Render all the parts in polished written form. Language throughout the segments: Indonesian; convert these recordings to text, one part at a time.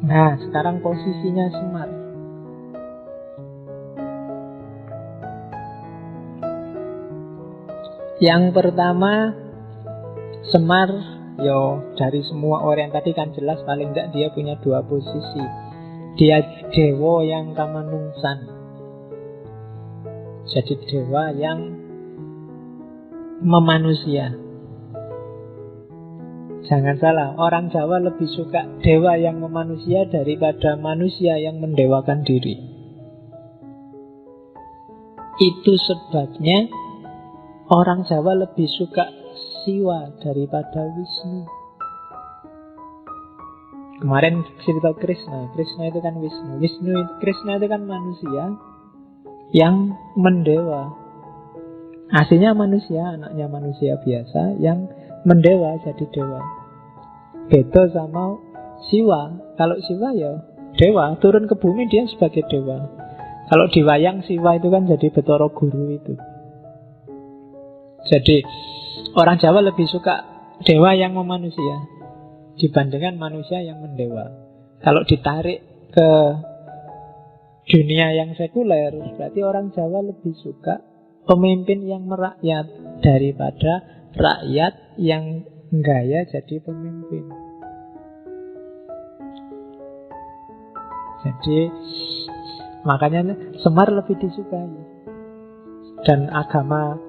Nah, sekarang posisinya Semar. Yang pertama, Semar, dari semua orang tadi kan jelas paling tidak dia punya dua posisi. Dia dewa yang kamanungsan. Jadi dewa yang memanusia. Jangan salah, orang Jawa lebih suka dewa yang memanusia daripada manusia yang mendewakan diri. Itu sebabnya orang Jawa lebih suka Siwa daripada Wisnu. Kemarin cerita Krishna itu kan Wisnu. Krishna itu kan manusia yang mendewa. Aslinya manusia, anaknya manusia biasa yang mendewa jadi dewa. Beda sama Siwa. Kalau Siwa ya dewa, turun ke bumi dia sebagai dewa. Kalau di wayang Siwa itu kan jadi Betara Guru itu. Jadi orang Jawa lebih suka dewa yang memanusia dibandingkan manusia yang mendewa. Kalau ditarik ke dunia yang sekuler, berarti orang Jawa lebih suka pemimpin yang merakyat daripada rakyat yang gaya jadi pemimpin. Jadi makanya Semar lebih disukai. Dan agama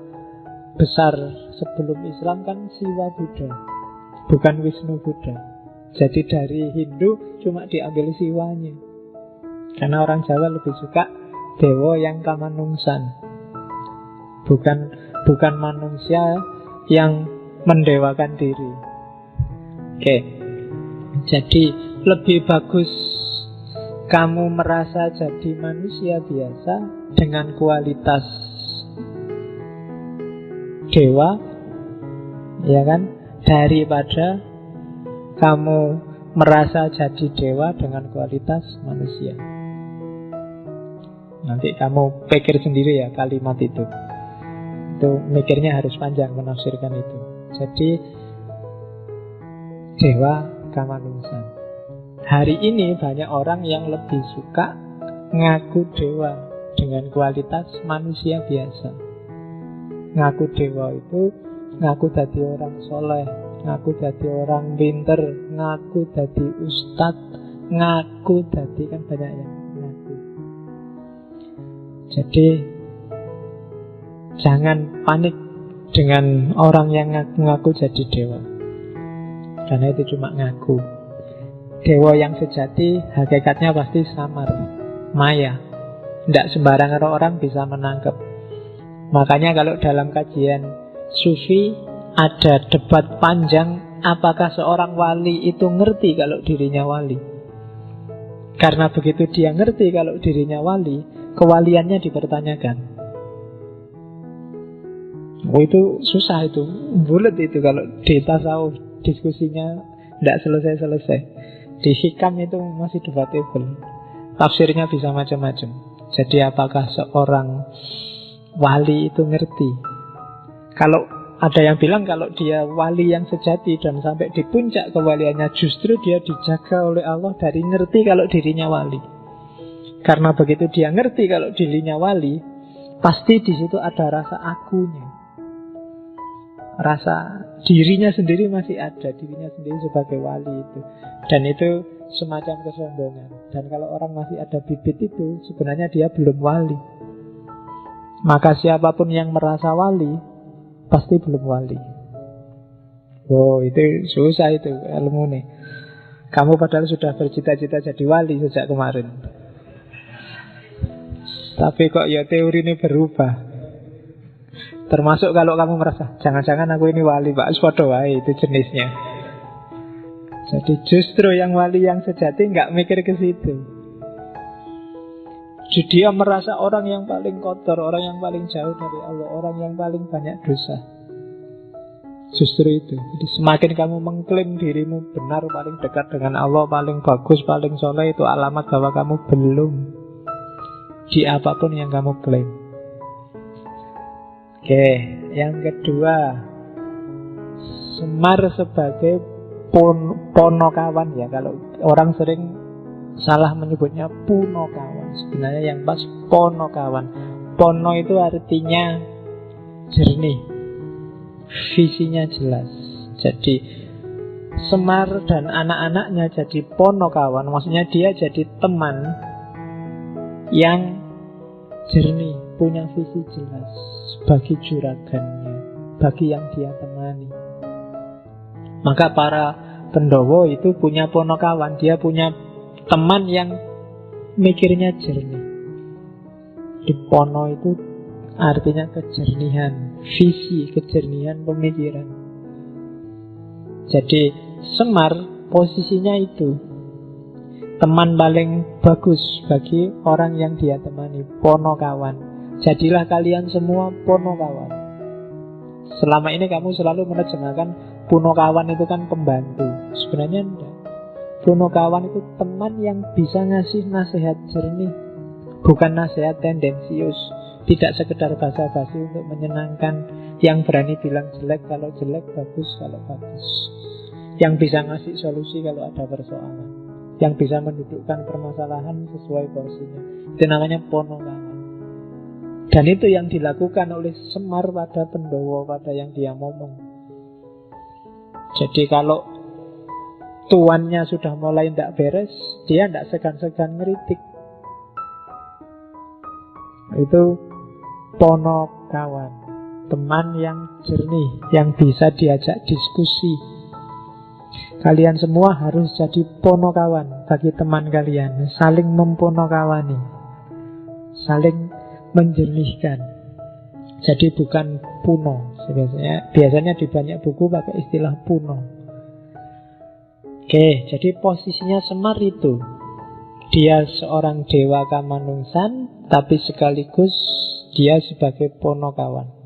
besar sebelum Islam kan Siwa Buddha, bukan Wisnu Buddha. Jadi dari Hindu cuma diambil Siwanya. Karena orang Jawa lebih suka dewa yang kamanungsan, bukan manusia yang mendewakan diri. Oke. Jadi lebih bagus kamu merasa jadi manusia biasa dengan kualitas dewa, ya kan, daripada kamu merasa jadi dewa dengan kualitas manusia. Nanti kamu pikir sendiri ya kalimat itu. Itu mikirnya harus panjang menafsirkan itu. Jadi dewa kamanungsan. Hari ini banyak orang yang lebih suka ngaku dewa dengan kualitas manusia biasa. Ngaku dewa itu ngaku jadi orang soleh, ngaku jadi orang pinter, ngaku jadi ustadz, ngaku jadi kan banyak yang ngaku. Jadi jangan panik dengan orang yang ngaku-ngaku jadi dewa, karena itu cuma ngaku. Dewa yang sejati hakikatnya pasti samar, maya. Tidak sembarangan orang bisa menangkap. Makanya kalau dalam kajian Sufi ada debat panjang, apakah seorang wali itu ngerti kalau dirinya wali. Karena begitu dia ngerti kalau dirinya wali, kewaliannya dipertanyakan. Itu susah itu, bulat itu kalau di tasawuf diskusinya tidak selesai-selesai. Di hikam itu masih debatable, tafsirnya bisa macam-macam. Jadi apakah seorang wali itu ngerti? Kalau ada yang bilang kalau dia wali yang sejati dan sampai di puncak kewaliannya, justru dia dijaga oleh Allah dari ngerti kalau dirinya wali. Karena begitu dia ngerti kalau dirinya wali, pasti di situ ada rasa akunya, rasa dirinya sendiri masih ada, dirinya sendiri sebagai wali itu. Dan itu semacam kesombongan. Dan kalau orang masih ada bibit itu, sebenarnya dia belum wali. Maka siapapun yang merasa wali pasti belum wali. Itu susah itu ilmu nih. Kamu padahal sudah bercita-cita jadi wali sejak kemarin, tapi kok ya teori ini berubah. Termasuk kalau kamu merasa jangan-jangan aku ini wali, Pak, sepodo wae, itu jenisnya. Jadi justru yang wali yang sejati nggak mikir ke situ. Jadi dia merasa orang yang paling kotor, orang yang paling jauh dari Allah, orang yang paling banyak dosa. Justru itu. Jadi semakin kamu mengklaim dirimu benar, paling dekat dengan Allah, paling bagus, paling soleh, itu alamat bahwa kamu belum di apapun yang kamu klaim. Oke, yang kedua, Semar sebagai ponokawan ya. Kalau orang sering salah menyebutnya punokawan. Sebenarnya yang pas ponokawan. Pono itu artinya jernih, visinya jelas. Jadi Semar dan anak-anaknya jadi ponokawan, maksudnya dia jadi teman yang jernih, punya visi jelas bagi juragannya, bagi yang dia temani. Maka para Pendowo itu punya ponokawan, dia punya teman yang mikirnya jernih. Di pono itu artinya kejernihan visi, kejernihan pemikiran. Jadi Semar posisinya itu teman paling bagus bagi orang yang dia temani, ponokawan. Jadilah kalian semua ponokawan. Selama ini kamu selalu menerjemahkan punokawan itu kan pembantu. Sebenarnya enggak. Punokawan itu teman yang bisa ngasih nasihat jernih, bukan nasihat tendensius. Tidak sekedar basa-basi untuk menyenangkan, yang berani bilang jelek kalau jelek, bagus kalau bagus, yang bisa ngasih solusi kalau ada persoalan, yang bisa mendudukkan permasalahan sesuai porsinya. Itu namanya ponokawan. Dan itu yang dilakukan oleh Semar pada Pendowo, pada yang dia ngomong. Jadi kalau tuannya sudah mulai tidak beres, dia tidak segan-segan ngeritik. Itu ponokawan, teman yang jernih, yang bisa diajak diskusi. Kalian semua harus jadi ponokawan bagi teman kalian, saling memponokawani, saling menjernihkan. Jadi bukan puno. Biasanya di banyak buku pakai istilah puno. Oke, jadi posisinya Semar itu, dia seorang dewa kamanungsan, tapi sekaligus dia sebagai ponokawan.